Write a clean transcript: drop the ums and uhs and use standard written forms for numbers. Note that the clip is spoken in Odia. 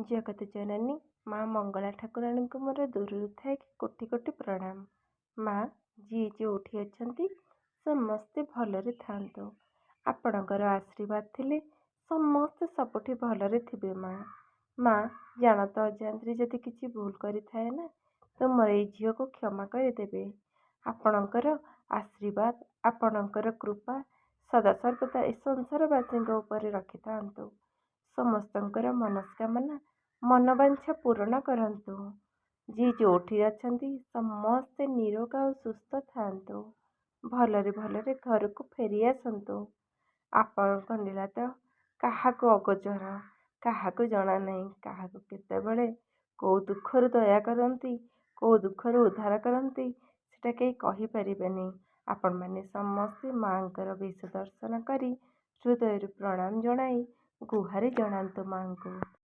ଜଗତ ଜନନୀ ମା ମଙ୍ଗଳା ଠାକୁରାଣୀଙ୍କୁ ମୋର ଦୂରରୁ ଥାଏ କୋଟି କୋଟି ପ୍ରଣାମ। ମା ଯିଏ ଯେଉଁଠି ଅଛନ୍ତି ସମସ୍ତେ ଭଲରେ ଥାଆନ୍ତୁ। ଆପଣଙ୍କର ଆଶୀର୍ବାଦ ଥିଲେ ସମସ୍ତେ ସବୁଠି ଭଲରେ ଥିବେ। ମା ଜାଣତ ଅଜାଣତରେ ଯଦି କିଛି ଭୁଲ କରିଥାଏ ନା ତ ମୋର ଏଇ ଝିଅକୁ କ୍ଷମା କରିଦେବେ। ଆପଣଙ୍କର ଆଶୀର୍ବାଦ ଆପଣଙ୍କର କୃପା ସଦାସର୍ବଦା ଏ ସଂସାରବାସୀଙ୍କ ଉପରେ ରଖିଥାନ୍ତୁ। ସମସ୍ତଙ୍କର ମନସ୍କାମନା ମନବାଞ୍ଛା ପୂରଣ କରନ୍ତୁ। ଯିଏ ଯେଉଁଠି ଅଛନ୍ତି ସମସ୍ତେ ନିରୋଗ ଆଉ ସୁସ୍ଥ ଥାଆନ୍ତୁ। ଭଲରେ ଭଲରେ ଘରକୁ ଫେରି ଆସନ୍ତୁ। ଆପଣଙ୍କ ଲୀଳା ତ କାହାକୁ ଅଗୋଚର, କାହାକୁ ଜଣା ନାହିଁ। କାହାକୁ କେତେବେଳେ କୋଉ ଦୁଃଖରୁ ଦୟା କରନ୍ତି, କୋଉ ଦୁଃଖରୁ ଉଦ୍ଧାର କରନ୍ତି ସେଟା କେହି କହିପାରିବେନି। ଆପଣମାନେ ସମସ୍ତେ ମାଙ୍କର ବେଶ ଦର୍ଶନ କରି ହୃଦୟରୁ ପ୍ରଣାମ ଜଣାଇ ଗୁହାରି ଜଣାନ୍ତୁ ମାଙ୍କୁ।